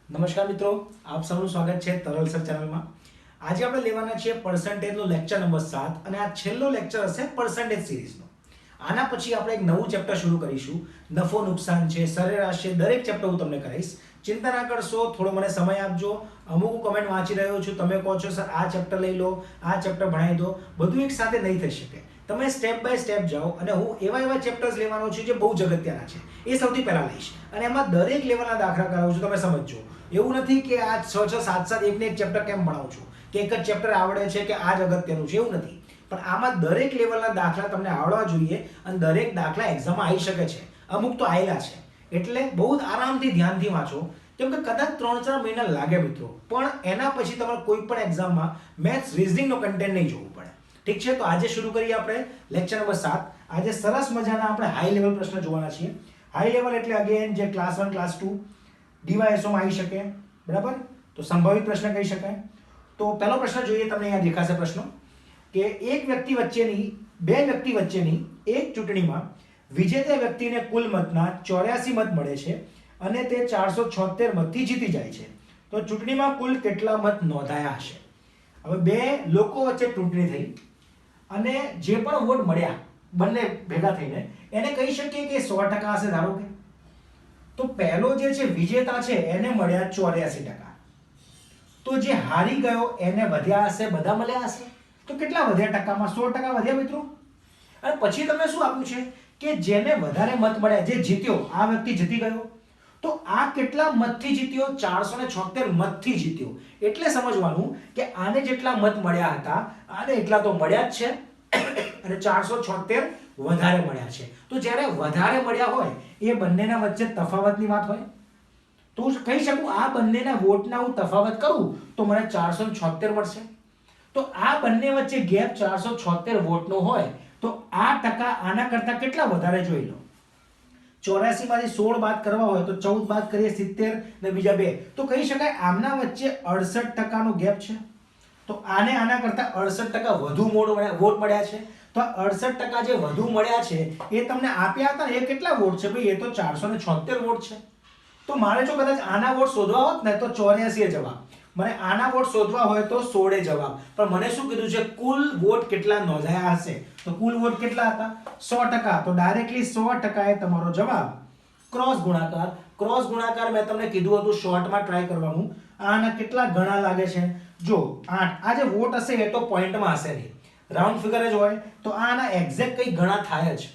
નમસ્કાર મિત્રો, આપ સૌનું સ્વાગત છે તરલ સર ચેનલમાં. આજે આપણે લેવાના છીએ પર્સન્ટેજનો લેક્ચર નંબર 7 અને આ છેલ્લો લેક્ચર હશે પર્સન્ટેજ સિરીઝનો. આના પછી આપણે એક નવું ચેપ્ટર શરૂ કરીશું. નફો નુકસાન છે, સરેરાશ છે, દરેક ચેપ્ટર હું તમને કહીશ. ચિંતા ના કરશો, થોડો મને સમય આપજો. અમુક કમેન્ટ વાંચી રહ્યો છું, તમે કહો છો સર આ ચેપ્ટર લઈ લો, આ ચેપ્ટર ભણાવી દો. બધું એક સાથે નહીં થઈ શકે. તમે સ્ટેપ બાય સ્ટેપ જાઓ અને હું એવા ચેપ્ટર્સ લેવાનો છું જે બહુ જગત્યાના છે, એ સૌથી પહેલા લઈશ અને એમાં દરેક લેવલના દાખલા કરાવું છું. તમે સમજજો, એવું નથી કે આ 6 7 7 એકને એક ચેપ્ટર કેમ ભણાવું છું કે એક જ ચેપ્ટર આવડે છે કે આ જ અગત્યનું છે, એવું નથી. પણ આમાં દરેક લેવલના દાખલા તમને આવડવા જોઈએ અને દરેક દાખલા એક્ઝામમાં આવી શકે છે. અમુક તો આવેલા છે, એટલે બહુ જ આરામથી ધ્યાનથી વાંચો, કેમ કે કદાચ 3-4 મહિના લાગે મિત્રો, પણ એના પછી તમારે કોઈ પણ એક્ઝામમાં મેથ્સ રીઝનિંગનો કન્ટેન્ટ નહીં જોવું પડે. ઠીક છે, તો આજે શરૂ કરીએ આપણે લેક્ચર નંબર 7. આજે સરસ મજાના આપણે હાઈ લેવલ પ્રશ્ન જોવાના છીએ. હાઈ લેવલ એટલે અગેન જે ક્લાસ 1 ક્લાસ 2 ડીવાયએસઓમાં આવી શકે, બરાબર? તો સંભવિત પ્રશ્ન કહી શકાય. તો પહેલો પ્રશ્ન જોઈએ, તમને અહીંયા દેખાશે પ્રશ્નો કે બે વ્યક્તિ વચ્ચેની એક ચૂંટણીમાં વિજેતા વ્યક્તિને કુલ મતના 84 મત મળે છે અને તે 476 મતથી જીતી જાય છે. તો ચૂંટણીમાં કુલ કેટલા મત નોંધાયા હશે? હવે બે લોકો વચ્ચે ચૂંટણી થઈ અને જે પણ વોટ મળ્યા બંને ભેગા થઈને એને કહી શકીએ કે 100% હશે, ધારો કે. તો પહેલો જે છે વિજેતા છે એને મળ્યા 84%. તો જે હારી ગયો એને વધ્યા હશે, બધા મળ્યા હશે. તો કેટલા વધ્યા ટકામાં? 100% વધ્યા મિત્રો. અને પછી તમે શું આપ્યું છે કે જેને વધારે મત મળ્યા, જે જીત્યો, આ વ્યક્તિ જીતી ગયો. તો આ કેટલા મતથી જીત્યો? 476 મતથી જીત્યો. એટલે સમજવાનું કે આને જેટલા મત મળ્યા હતા આને એટલા તો મળ્યા જ છે અને 476 વધારે મળ્યા છે. તો જ્યારે વધારે મળ્યા હોય એ બંનેના વચ્ચે તફાવતની વાત હોય તો હું કહી શકું આ બંનેના વોટના હું તફાવત કરું તો મને 476 મળશે. તો આ બંને વચ્ચે ગેપ 476 વોટનો હોય તો આ ટકા આના કરતા કેટલા વધારે જોઈ લો. 84 માંથી 16 બાદ કરવા હોય તો 14 બાદ કરીએ 70 ને બીજા 2, તો કહી શકાય આમના વચ્ચે 68% નો ગેપ છે. તો આને આના કરતા 68% વધુ વોટ મળ્યા છે. તો 68% જે વધુ મળ્યા છે એ તમને આપ્યા હતા ને, એ કેટલા વોટ છે ભાઈ? એ તો 476 વોટ છે. તો મારે જો કદાચ આના વોટ શોધવા હોત ને તો 84 એ જવાબ, મને આના વોટ શોધવા હોય તો 16 એ જવાબ. પણ મને શું કીધું છે? કુલ વોટ કેટલા નોંધાયા હશે. તો કુલ વોટ કેટલા હતા? 100%. તો ડાયરેક્ટલી 100% એ તમારો જવાબ. ક્રોસ ગુણાકાર. ક્રોસ ગુણાકાર મેં તમને કીધું હતું શોર્ટમાં ટ્રાય કરવાનું. આના કેટલા ગણા લાગે છે? જો 8. આ જે વોટ હશે એ તો પોઈન્ટમાં હશે નહીં, રાઉન્ડ ફિગર જ હોય. તો આના એક્ઝેક્ટ કઈ ગણા થાય જ.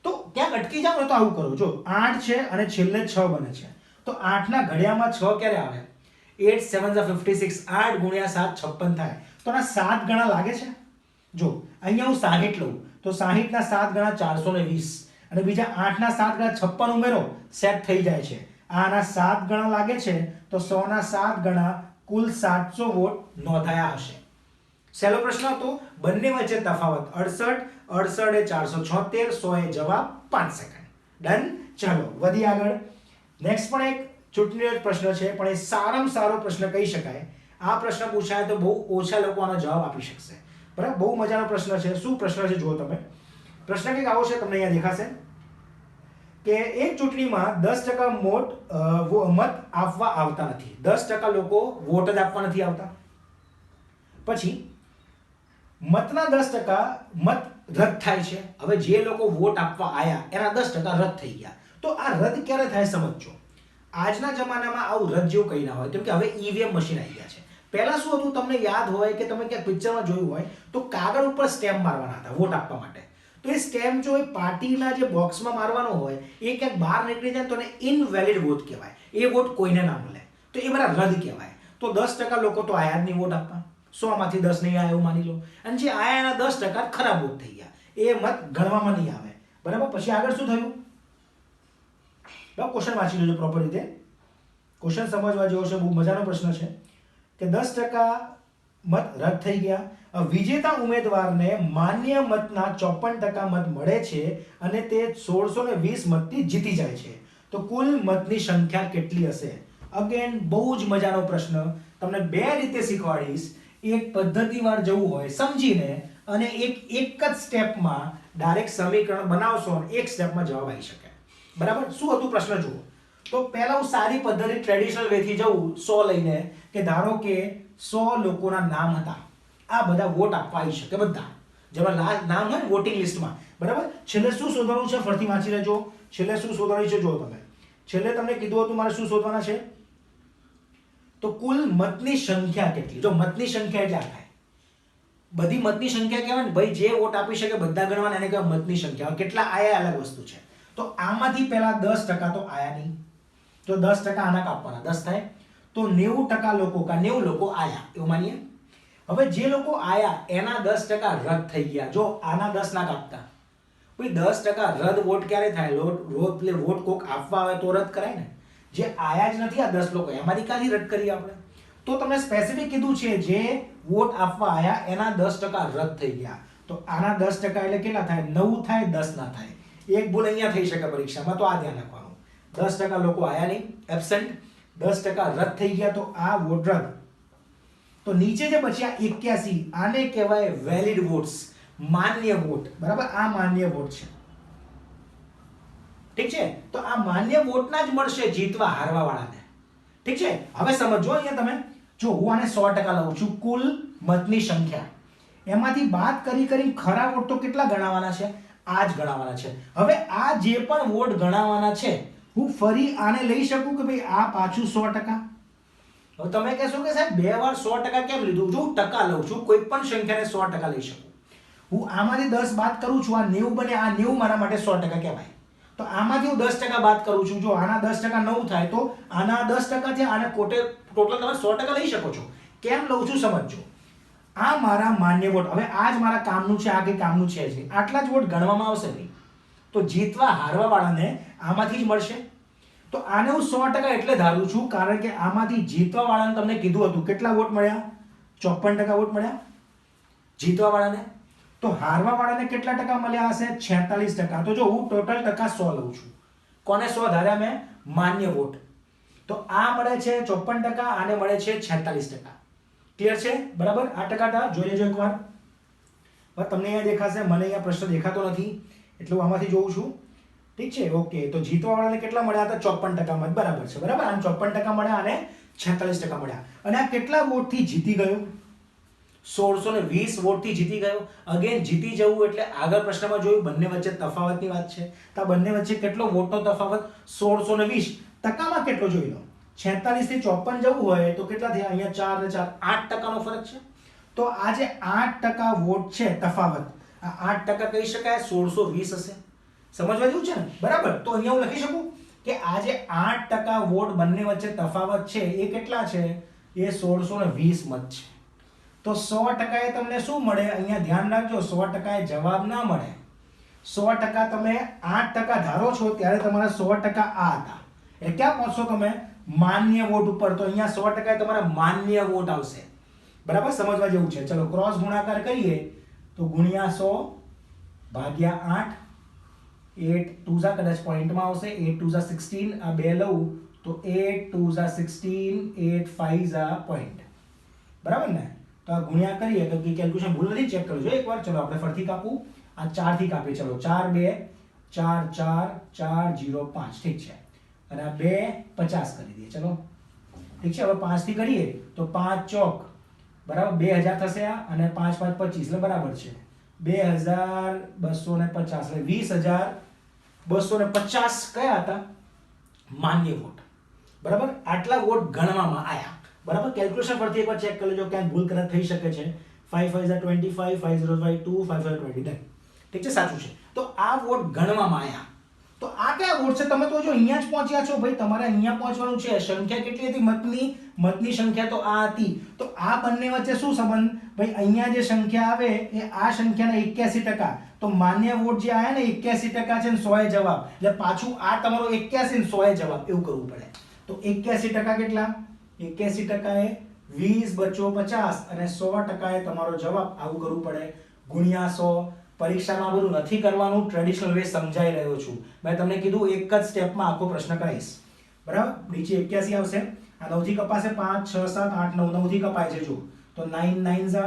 તો ક્યાંક અટકી જાવ ને તો આવું કરો. જો 8 છે અને છેલ્લે 6 બને છે, તો 8 ના ઘડિયામાં 6 ક્યારે આવે? 8 7 56. 8 ગુણ્યા 7 56 થાય. તો આના 7 ગણા લાગે છે. જો અહીંયા હું 60 લઉં તો 60 ના 7 ગણા 420 અને બીજા 8 ના 7 ગણા 56 ઉમેરો, સેટ થઈ જાય છે. આના 7 ગણા લાગે છે. તો 100 ના 7 ગણા કુલ 700 વોટ નોંધાયા હશે. સહેલો પ્રશ્ન હતો. બંને વચ્ચે તફાવત 68. 68 એ 476, 100 એ જવાબ 5 સેકન્ડ. ડન. ચાલો વધી આગળ. નેક્સ્ટ પણ એક ચૂંટણીનો પ્રશ્ન છે, પણ એ સારામાં સારો પ્રશ્ન કહી શકાય. આ પ્રશ્ન પૂછાય તો બહુ ઓછા લોકો આનો જવાબ આપી શકશે, બરાબર? બહુ મજાનો પ્રશ્ન છે. શું પ્રશ્ન છે જુઓ તમે. પ્રશ્ન કંઈક આવો છે, તમને અહીંયા દેખાશે કે એક ચૂંટણીમાં 10% મત આપવા આવતા નથી. 10% લોકો વોટ જ આપવા નથી આવતા. પછી મતના 10% મત રદ થાય છે. હવે જે લોકો વોટ આપવા આવ્યા એના 10% રદ થઈ ગયા. તો આ રદ ક્યારે થાય સમજજો. આજના જમાનામાં આવું રદ જેવું કંઈ ના હોય, કેમ કે હવે ઈવીએમ મશીન આવી ગયા છે. પહેલા શું હતું તમને યાદ હોય કે તમે ક્યાંક પિક્ચરમાં જોયું હોય તો કાગળ ઉપર સ્ટેમ્પ મારવાના હતા વોટ આપવા માટે. તો એ સ્ટેમ્પ જો એ પાર્ટીના જે બોક્સમાં મારવાનો હોય એ ક્યાંક બહાર નીકળી જાય તો એને ઇનવેલિડ વોટ કહેવાય. એ વોટ કોઈને ના મળે, તો એ મારા રદ કહેવાય. તો 10% લોકો તો આયા જ નહીં વોટ આપવા. 100 માંથી 10 નહીં આયા એવું માની લો. અને જે આયા એના 10% ખરાબ વોટ થઈ ગયા, એ મત ગણવામાં નહીં આવે, બરાબર? પછી આગળ શું થયું? ક્વેશ્ચન વાંચી લેજો પ્રોપર રીતે. ક્વેશ્ચન સમજવા જેવો છે, બહુ મજાનો પ્રશ્ન છે કે 10% મત રદ થઈ ગયા. વિજેતા ઉમેદવારને માન્ય મતના 54% મત મળે છે અને તે 1620 મતથી જીતી જાય છે. તો કુલ મતની સંખ્યા કેટલી હશે? અગેન બહુ જ મજાનો પ્રશ્ન. તમને બે રીતે શીખવાડીશ. એક પદ્ધતિવાર જવું હોય સમજીને, અને એક જ સ્ટેપમાં ડાયરેક્ટ સમીકરણ બનાવશો અને એક સ્ટેપમાં જવાબ આવી શકે, બરાબર? શું હતું પ્રશ્ન જુઓ. તો પહેલા હું સારી પદ્ધતિ ટ્રેડિશનલ વેથી જઉં 100 લઈને કે ધારો કે 100 લોકોના નામ હતા, આ બધા વોટ આપવા આવી શકે બધા, જેમાં નામ હોય વોટિંગ લિસ્ટમાં, બરાબર. છેલ્લે શું શોધવાનું છે ફરીથી વાંચી લેજો. છેલ્લે શું શોધવાનું છે જો તમે, છેલ્લે તમને કીધું હતું મારે શું શોધવાના છે, તો કુલ મતની સંખ્યા કેટલી. જો મતની સંખ્યા એટલે આ થાય, બધી મતની સંખ્યા કહેવાય ને ભાઈ, જે વોટ આપી શકે બધા ગણવાના, એને કહેવાય મતની સંખ્યા. કેટલા આયા અલગ વસ્તુ છે. તો આમાંથી પહેલા 10% તો આયા નહીં, તો 10% આના કાપવાના, 10 થાય તો 90% લોકો કા 90 લોકો આયા એવું માનીએ. હવે જે લોકો આયા એના 10% રદ થઈ ગયા. જો આના 10 ના કાપતા, ભાઈ 10% રદ વોટ ક્યારે થાય? વોટ કોક આપવા આવે તો રદ કરાય ને. જે આયા જ નથી આ 10 લોકો, એમાંથી ક્યાંથી રદ કરીએ આપણે? તો તમને સ્પેસિફિક કીધું છે જે વોટ આપવા આયા એના 10% રદ થઈ ગયા. તો આના 10% એટલે કેટલા થાય? 9 થાય, 10 ના થાય. એક ભૂલ અહીંયા થઈ શકે પરીક્ષામાં, તો આ ધ્યાન રાખવાનું. 10% લોકો આયા નહીં, એબ્સેન્ટ, 10% રદ થઈ ગયા, તો આ વોટ રદ. તો નીચે જે બચ્યા 81, આને કહેવાય વેલિડ વોટ્સ, માન્ય વોટ, બરાબર. આ માન્ય વોટ છે, ઠીક છે. તો આ માન્ય વોટના જ મળશે જીતવા હારવા વાળાને, ઠીક છે. હવે સમજો અહીંયા તમે, જો હું આને 100% લઉં છું, કુલ મતની સંખ્યા, એમાંથી બાદ કરી ખરા વોટ તો કેટલા ગણાવવાના છે? આ જ ગણાવવાના છે. હવે આ જે પણ વોટ ગણાવવાના છે, હું ફરી આને લઈ શકું કે ભાઈ આ પાછું 100%? હવે તમે કહેશો કે સાહેબ બે વાર 100% કેમ લીધું? જો હું ટકા લઉં છું, કોઈ પણ સંખ્યાને 100% લઈ શકું. હું આમાંથી 10 બાદ કરું છું, આ 90 બને, આ 90 મારા માટે 100% કહેવાય. તો આમાંથી હું 10% બાદ કરું છું, જો આના 10% 9 થાય, તો આના 10% છે, આને ટોટલ તમે 100% લઈ શકો છો. કેમ લઉં છું સમજજો. આ મારા માન્ય વોટ, હવે આ જ મારા કામનું છે, આ કઈ કામનું છે જ નહીં, આટલા જ વોટ ગણવામાં આવશે ભાઈ. તો જીતવા હારવા વાળાને આમાંથી જ મળશે. તો આને હું 100% એટલે ધારું છું કારણ કે આમાંથી જીતવા વાળાને તમને કીધું હતું કેટલા વોટ મળ્યા? 54% વોટ મળ્યા જીતવા વાળાને. તો હારવા વાળાને કેટલા ટકા મળ્યા હશે? 46%. તો જો હું ટોટલ ટકા 100 લઉં છું. કોને 100 ધાર્યા મેં? માન્ય વોટ. તો આ મળે છે 54%, આને મળે છે 46%. ક્લિયર છે? બરાબર. આ ટકા જોઈ લેજો એકવાર. બસ તમને અહીંયા દેખાશે, મને અહીંયા પ્રશ્ન દેખાતો નથી એટલે હું આમાંથી જોઉં છું. ઠીક છે, ઓકે. તો જીતવા વાળાને કેટલા મળ્યા હતા? 54% મત, બરાબર છે, બરાબર. આને 54% મળ્યા અને 46% મળ્યા. અને આ કેટલા વોટથી જીતી ગયો? 1620 વોટથી જીતી ગયો. અગેન જીતી જવું એટલે આગળ પ્રશ્નમાં જોયું બંને વચ્ચે તફાવતની વાત છે. તો આ બંને વચ્ચે કેટલો વોટનો તફાવત? 1620. ટકામાં કેટલો જોઈ લો. 46 થી 54 જવું હોય તો કેટલા થયા? અહીંયા 4 ને 4 8%નો ફરક છે. તો આ જે 8% વોટ છે તફાવત, આ 8% કહી શકાય 1620 હશે. સમજવા જેવું છે ને? બરાબર. તો અહીંયા હું લખી શકું કે આ જે 8% વોટ બંને વચ્ચે તફાવત છે એ કેટલા છે? એ 1620 મત છે. તો 100% એ તમને શું મળે? અહીંયા ધ્યાન રાખજો, 100% એ જવાબ ના મળે. 100% તમે 8% ધારો છો ત્યારે તમારા 100% આ હતા. એટલે ક્યાં પહોંચશો તમે? માન્ય વોટ ઉપર. તો અહીંયા 100% તમારા માન્ય વોટ આવશે. બરાબર, સમજવા જેવું છે. ચલો ક્રોસ ગુણાકાર કરીએ તો ગુણ્યા 100 ભાગ્યા 8, 8 2 કદાચ પોઈન્ટમાં આવશે, 8 2 16, આ બે લઉં તો 8 2 16, 8 5 પોઈન્ટ. બરાબર ને? તો આ ગુણ્યા કરીએ તો કેલ્ક્યુલેશન ભૂલ નથી, ચેક કરજો એકવાર. ચલો આપણે ફરીથી કાપું, આ 4 થી કાપીએ. ચલો 4 2 4 4 4 0 5. ઠીક છે. અને આ 2 50 કરી દઈએ. ચલો ઠીક છે. હવે 5 થી કરીએ તો 5 ચોક બરાબર 2000 થશે આ, અને 5 5 25 એટલે બરાબર છે 2250 એટલે 20250 કયા હતા? માન્ય વોટ. બરાબર. આટલા વોટ ગણવામાં આયા. બરાબર. કેલ્ક્યુલેશન પરથી એકવાર ચેક કરી લેજો, ક્યાંક ભૂલ કદાચ થઈ શકે છે. 5 5 25, 5 0 2, 5 5 20. ઠીક છે, સાચું છે. તો આ વોટ ગણવામાં આયા. તો આ કયા વોટ છે? તમે તો જો અહીંયા જ પહોંચ્યા છો ભાઈ, તમારે અહીંયા પહોંચવાનું છે. સંખ્યા કેટલી હતી મતની સંખ્યા તો આ હતી. તો આ બંને વચ્ચે શું સંબંધ? ભાઈ અહીંયા જે સંખ્યા આવે એ આ સંખ્યાના 81%. તો માન્ય વોટ જે આયા ને 81% છે ને 100 એ જવાબ. એટલે પાછું આ તમારો 81 ને 100 એ જવાબ, એવું કરવું પડે. તો 81% કેટલા? 81% એ 20 બચ્ચો 50 અને 100% એ તમારો જવાબ. આવું કરવું પડે. ગુણ્યા 100. પરીક્ષામાં બધું નથી કરવાનું, ટ્રેડિશનલ વે સમજાઈ રહ્યો છું. મેં તમને કીધું એક જ સ્ટેપમાં આખો પ્રશ્ન કરાવીશ. બરાબર. નીચે 81 આવશે, આ 9 થી કપાશે, 5 6 7 8 9, 9 થી કપાય છે જો. તો 9 9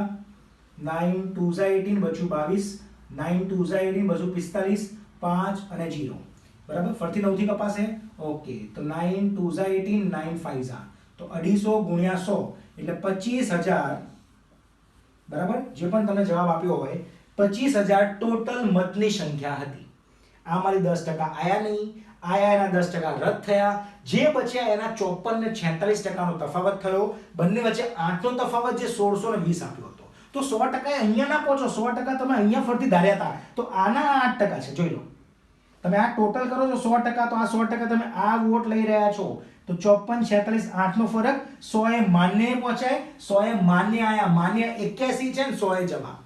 9 2 18 બચ્યું 22, 9 2 18 બચ્યું 45, 5 અને 0. બરાબર. ફરીથી 9 થી કપાશે, ઓકે, તો 9 2 ઝા 18, 9 5 ઝા, તો 250 ગુણ્યા 100 એટલે 25,000, બરાબર. જે પણ તમે જવાબ આપ્યો હોય 25,000 ટોટલ મતની સંખ્યા હતી. આ મારી 10% આયા નહીં, આયા એના 10% રદ થયા, જે બચ્યા એના 54 ને 46% નો તફાવત થયો. બંને વચ્ચે 8 નો તફાવત જે 1620 આપ્યો હતો. તો 100% અહીંયા ના પહોંચો, 100% તમે અહીંયા ફરતી ધાર્યા હતા, તો આના 8% છે. જોઈ લો, તમે આ ટોટલ કરો છો 100%, તો આ 100% તમે આ વોટ લઈ રહ્યા છો, તો 54 46 8 નો ફરક, 100 એ માન્ય પહોંચાય, 100 એ માન્ય આયા, માન્ય 81 છે ને 100 એ જવાબ.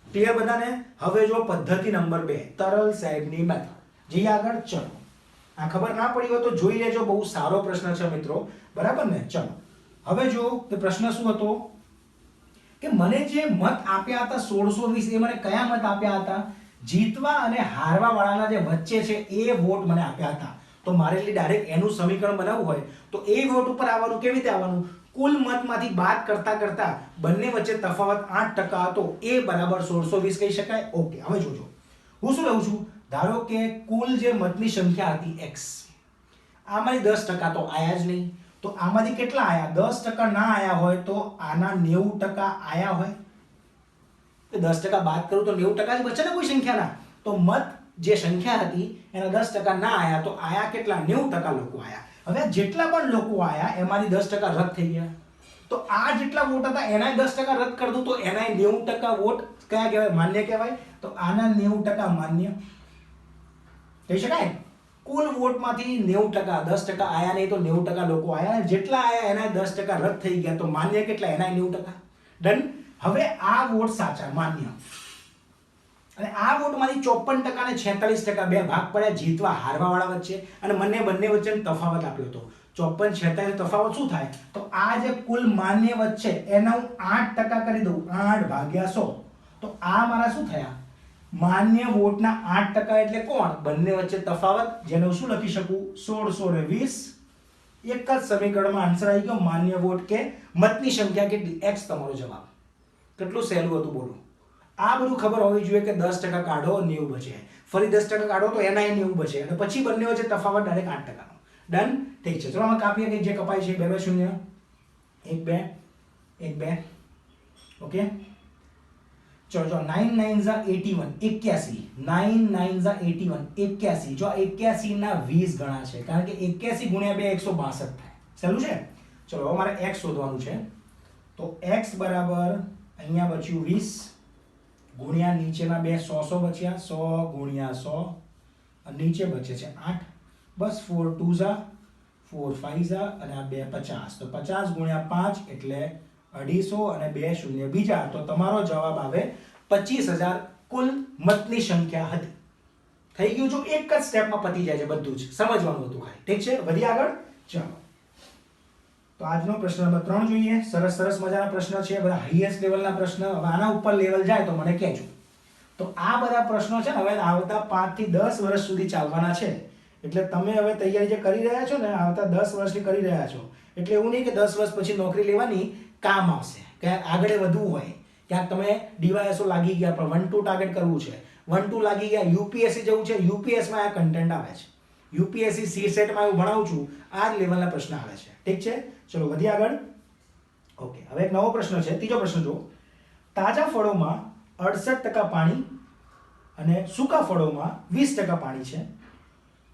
ક્લિયર બધાને? હવે જો પદ્ધતિ નંબર 2, તરલ સાહેબની મેથડ. જઈએ આગળ. ચલો, આ ખબર ના પડી હોય તો જોઈ લેજો, બહુ સારો પ્રશ્ન છે મિત્રો, બરાબર ને? ચલો, હવે જો કે પ્રશ્ન શું હતો કે મને જે મત આપ્યા હતા 1620, એ મને કયા મત આપ્યા હતા? જીતવા અને હારવા વાળાના જે વચ્ચે છે એ વોટ મને આપ્યા હતા. તો મારે એટલે ડાયરેક્ટ એનું સમીકરણ બનાવવું હોય તો એ વોટ ઉપર આવવાનું. કેવી રીતે આવવાનું? કુલ મતમાંથી બાદ કરતા કરતા બંને વચ્ચે તફાવત 8% હતો, એ બરાબર 1620 કહી શકાય. ઓકે, હવે જોજો, હું શું લઉં છું? ધારો કે કુલ જે મતની સંખ્યા હતી x, આમાંથી 10% તો આયા જ નહીં, તો આમાંથી કેટલા આયા? 10% ના આયા હોય તો આના 90% આયા હોય. 10% બાદ કરું તો 90% જ બચે ને કોઈ સંખ્યાના. તો મત જે સંખ્યા હતી એના 10% ના આયા, તો આયા કેટલા? 90% લોકો આયા. હવે જેટલા પણ લોકો આયા એમાંથી 10% રદ થઈ ગયા, તો આ જેટલા વોટ હતા એના 10% રદ કરી દઉં તો એના 90% વોટ કયા કહેવાય? માન્ય કહેવાય. તો આના 90% માન્ય કહી શકાય. કુલ વોટમાંથી 90%, 10% આયા નહીં તો 90% લોકો આયા, જેટલા આયા એના 10% રદ થઈ ગયા, તો માન્ય કેટલા? એના 90%. ડન. હવે આ વોટ સાચા, માન્ય. અને આ વોટમાંથી 54% ને 46% બે ભાગ પડ્યા જીતવા હારવા વાળા વચ્ચે, અને બંને વચ્ચે તફાવત આપ્યો હતો 54 46. તફાવત શું થાય? તો આ જે કુલ માન્ય વચ્ચે એના હું 8% કરી દઉં, 8 ભાગ્યા 100, તો આ મારા શું થયા? માન્ય વોટના 8% એટલે કોણ? બંને વચ્ચે તફાવત, જેને હું શું લખી શકું? 1620. એક જ સમીકરણમાં આન્સર આવી ગયો, માન્ય વોટ કે મતની સંખ્યા કેટલી? x તમારો જવાબ. કેટલું સહેલું હતું બોલો. આ બધું ખબર હોવી જોઈએ કે 10% કાઢો 90 બચે, ફરી 10% કાઢો તો એના 90 બચે, અને પછી બંને વચ્ચે તફાવત ડાયરેક્ટ 8%. ડન. ઠીક છે, ચલો આમાં કાપીએ કે જે કપાય છે. 2 2 0 1 2 1 2. ઓકે, ચલો જો 9 9 ઝા 81, 81, 9 9 ઝા 81, 81. જો 81 ના 20 ગણા છે, કારણ કે 81 ગુણ્યા 2 162 થાય. સહેલું છે. ચલો હવે મારે x શોધવાનું છે, તો x બરાબર અહીંયા બચ્યું 20 ગુણ્યા નીચેના બે 100 બચ્યા, 100 ગુણ્યા 100, અને નીચે બચે છે 8. બસ 4 2 ઝા 4 5 ઝા, અને આ 2 50, તો 50 ગુણ્યા 5 એટલે 250, અને 2 શૂન્ય બીજા, તો તમારો જવાબ આવે 25,000 કુલ મતની સંખ્યા હતી. થઈ ગયું? જો એક જ સ્ટેપમાં પતી જાય છે, બધું જ સમજવાનું હતું ખાલી. ઠીક છે, વધી આગળ. ચાલો, તો આજનો પ્રશ્ન નંબર 3 જોઈએ. સરસ સરસ મજાના પ્રશ્ન છે, બધા હાઈએસ્ટ લેવલના પ્રશ્ન. હવે આના ઉપર લેવલ જાય તો મને કહેજો. તો આ બધા પ્રશ્નો છે ને હવે આવતા 5 થી 10 વર્ષ સુધી ચાલવાના છે, એટલે તમે હવે તૈયારી જે કરી રહ્યા છો ને, આવતા 10 વર્ષની કરી રહ્યા છો, એટલે એવું નહીં કે 10 વર્ષ પછી નોકરી લેવાની કામ આવશે, કે આગળ વધવું હોય, ક્યાંક તમે ડીવાયએસઓ લાગી ગયા પણ 1 2 ટાર્ગેટ કરવું છે, 1 2 લાગી ગયા, યુપીએસસી જવું છે, યુપીએસમાં આ કન્ટેન્ટ આવે છે, યુપીએસસી સીસેટમાં હું ભણાવું છું, આ જ લેવલના પ્રશ્ન આવે છે. ઠીક છે, ચલો વધીએ આગળ. ઓકે, હવે એક નવો પ્રશ્ન છે, ત્રીજો પ્રશ્ન જો. તાજા ફળોમાં 68% પાણી અને સૂકા ફળોમાં 20% પાણી છે,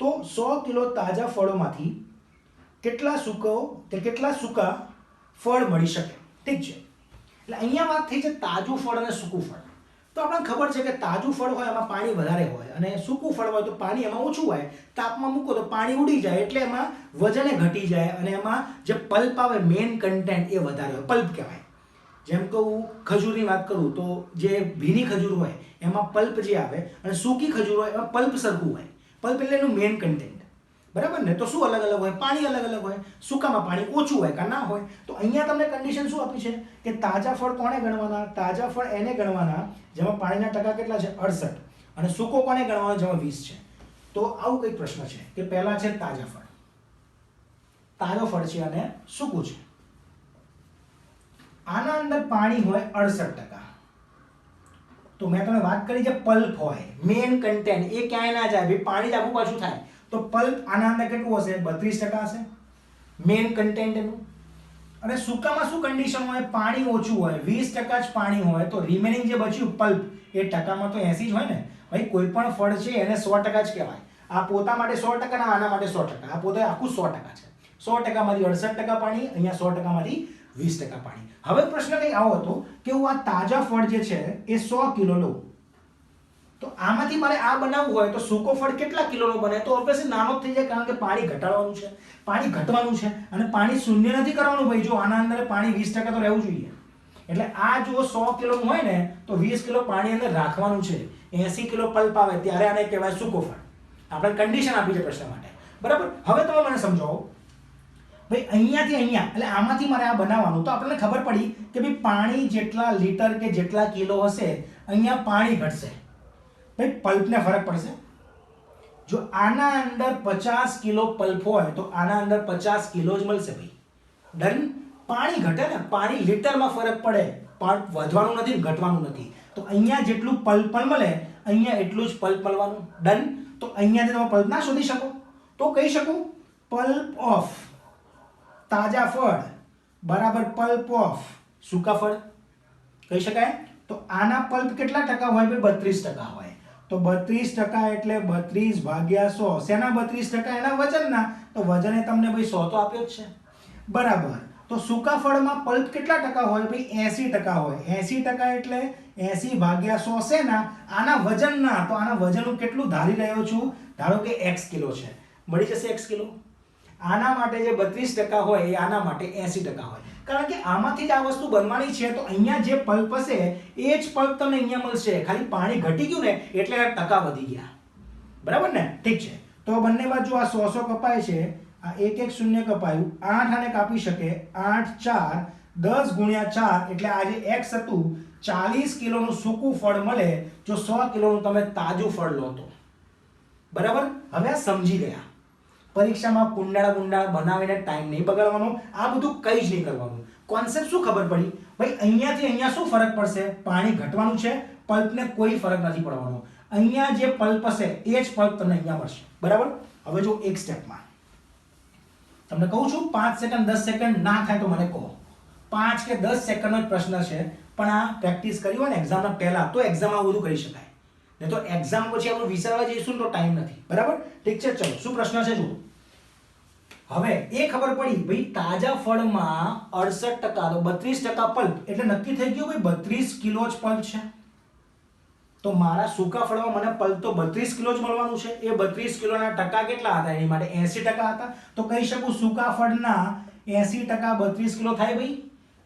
તો 100 કિલો તાજા ફળોમાંથી કેટલા સૂકા ફળ મળી શકે? ઠીક છે, એટલે અહીંયા વાત થઈ છે તાજું ફળ અને સૂકું ફળ. તો આપણને ખબર છે કે તાજું ફળ હોય એમાં પાણી વધારે હોય, અને સૂકું ફળ હોય તો પાણી એમાં ઓછું હોય. તાપમાં મૂકો તો પાણી ઉડી જાય, એટલે એમાં વજન ઘટી જાય, અને એમાં જે પલ્પ આવે, મેઇન કન્ટેન્ટ એ વધારે હોય, પલ્પ કહેવાય. જેમ કે હું ખજૂરની વાત કરું તો જે ભીની ખજૂર હોય એમાં પલ્પ જે આવે, અને સૂકી ખજૂર હોય એમાં પલ્પ સરખું હોય. પલ્પ એટલે એનું મેઇન કન્ટેન્ટ, બરાબર ને? તો શું અલગ અલગ હોય? પાણી અલગ અલગ હોય. સૂકામાં પાણી ઓછું હોય કે ના હોય. તો અહીંયા તમને કન્ડિશન શું આપી છે કે તાજા ફળ કોને ગણવાના? તાજા ફળ એને ગણવાના જેમાં પાણીના ટકા કેટલા છે? 68, અને સૂકો કોને ગણવાનો? જેમાં 20 છે. તો આવું કંઈક પ્રશ્ન છે કે પહેલા છે તાજા ફળ, તાજો ફળ છે અને સૂકું છે. આના અંદર પાણી હોય 68%. તો મેં તમને વાત કરી જે પલ્પ હોય, મેઇન કન્ટેન્ટ, એ ક્યાંય ના જાય ભાઈ, પાણી જ આખું પાછું થાય. તો પલ્પ આના અંદર કેટલું હશે? 32% હશે મેઇન કન્ટેન્ટ એનું. અને સૂકામાં શું કન્ડિશન હોય? પાણી ઓછું હોય, 20% જ પાણી હોય, તો રિમેનિંગ જે બચ્યું પલ્પ એ ટકામાં તો 80 જ હોય ને ભાઈ. કોઈ પણ ફળ છે એને 100% જ કહેવાય. આ પોતા માટે 100% ને આના માટે 100%. આ પોતે આખું 100% છે. 100% માંથી 68% પાણી, અહીંયા 100% માંથી 20% પાણી. હવે પ્રશ્ન કંઈ આવો હતો કે હું આ તાજા ફળ જે છે એ 100 કિલો લઉં, તો આમાંથી મારે આ બનાવવું હોય તો સૂકો ફળ કેટલા કિલોનો બને? તો ઓબ્વિયસલી નાનો જ થઈ જાય, કારણ કે પાણી ઘટાડવાનું છે, પાણી ઘટવાનું છે, અને પાણી શૂન્ય નથી કરવાનું ભાઈ. જો આના અંદર પાણી 20% તો રહેવું જોઈએ. એટલે આ જો 100 કિલોનું હોય ને તો 20 કિલો પાણી અંદર રાખવાનું છે. 80 કિલો પલ્પ આવે ત્યારે આને કહેવાય સૂકો ફળ. આપણે કન્ડિશન આપી છે પ્રશ્ન માટે, બરાબર. હવે તમે મને સમજાવો ભાઈ, અહીંયાથી અહીંયા એટલે આમાંથી મારે આ બનાવવાનું, તો આપણને ખબર પડી કે ભાઈ પાણી જેટલા લીટર કે જેટલા કિલો હશે અહીંયા પાણી ઘટશે ભાઈ, પલ્પને ફરક પડશે. જો આના અંદર 50 કિલો પલ્પ હોય તો આના અંદર 50 કિલો જ મળશે ભાઈ. ડન. પાણી ઘટે ને, પાણી લીટરમાં ફરક પડે, પલ્પ વધવાનું નથી ઘટવાનું નથી. તો અહીંયા જેટલું પલ્પ મળે અહીંયા એટલું જ પલ્પ મળવાનું. ડન. તો અહીંયાથી તમે પલ્પ ના શોધી શકો તો કહી શકું પલ્પ ઓફ તાજા ફળ બરાબર પલ્પ ઓફ સૂકા ફળ કહી શકાય. તો આના પલ્પ કેટલા ટકા હોય? ભાઈ 32% હોય. તો 32% એટલે 32 ભાગ્યા 100. શેના 32%? એના વજનના. તો વજને તમને ભાઈ 100 તો આપ્યો જ છે, બરાબર. તો સૂકા ફળમાં પલ્પ કેટલા ટકા હોય? ભાઈ 80% હોય. 80% એટલે 80 ભાગ્યા 100 શેના? આના વજનના. તો આના વજન હું કેટલું ધારી રહ્યો છું? ધારો કે x કિલો છે, મળી જશે x કિલો. આના માટે જે 32% હોય એ આના માટે 80% હોય, કારણ કે આમાંથી જ આ વસ્તુ બનવાની છે. તો અહીંયા જે પલ્પ હશે એ જ પલ્પ તમને અહીંયા મળશે. ખાલી પાણી ઘટી ગયું ને એટલે આ ટકા વધી ગયા, બરાબર ને? ઠીક છે. તો બંને બાજુ આ 100 કપાય છે, આ 1 1 0 કપાયું, 8 આને કાપી શકે, 8 4 10 ગુણ્યા 4 એટલે આ જે x હતું 40 કિલોનું સૂકું ફળ મળે જો 100 કિલોનું તમે તાજું ફળ લો તો, બરાબર. હવે આ સમજી ગયા. પરીક્ષામાં કુંડાળા બનાવીને ટાઈમ નહીં બગાડવાનો, આ બધું કંઈ જ નહીં કરવાનું. કોન્સેપ્ટ શું ખબર પડી ભાઈ? અહીંયાથી અહીંયા શું ફરક પડશે? પાણી ઘટવાનું છે, પલ્પને કોઈ ફરક નથી પડવાનો. અહીંયા જે પલ્પ હશે એ જ પલ્પ તમને અહીંયા મળશે, બરાબર. હવે જો એક સ્ટેપમાં તમને કહું છું 5 સેકન્ડ 10 સેકન્ડ ના થાય તો મને કહો. 5 કે 10 સેકન્ડનો જ પ્રશ્ન છે, પણ આ પ્રેક્ટિસ કરી હોય ને એક્ઝામના પહેલા તો એક્ઝામમાં બધું કરી શકાય. નહીં તો એક્ઝામ પછી આપણે વિચારવા જઈશું તો ટાઈમ નથી, બરાબર. ઠીક છે, ચલો શું પ્રશ્ન છે જુઓ. હવે એ ખબર પડી ભાઈ તાજા ફળમાં 68% તો 32% પલ્પ એટલે નક્કી થઈ ગયું ભાઈ 32 કિલો જ પલ્પ છે. તો મારા સૂકા ફળમાં મને પલ્પ તો 32 કિલો જ મળવાનું છે. એ 32 કિલોના ટકા કેટલા હતા? એની માટે 80% હતા. તો કહી શકું સૂકા ફળના 80% 32 કિલો થાય ભાઈ.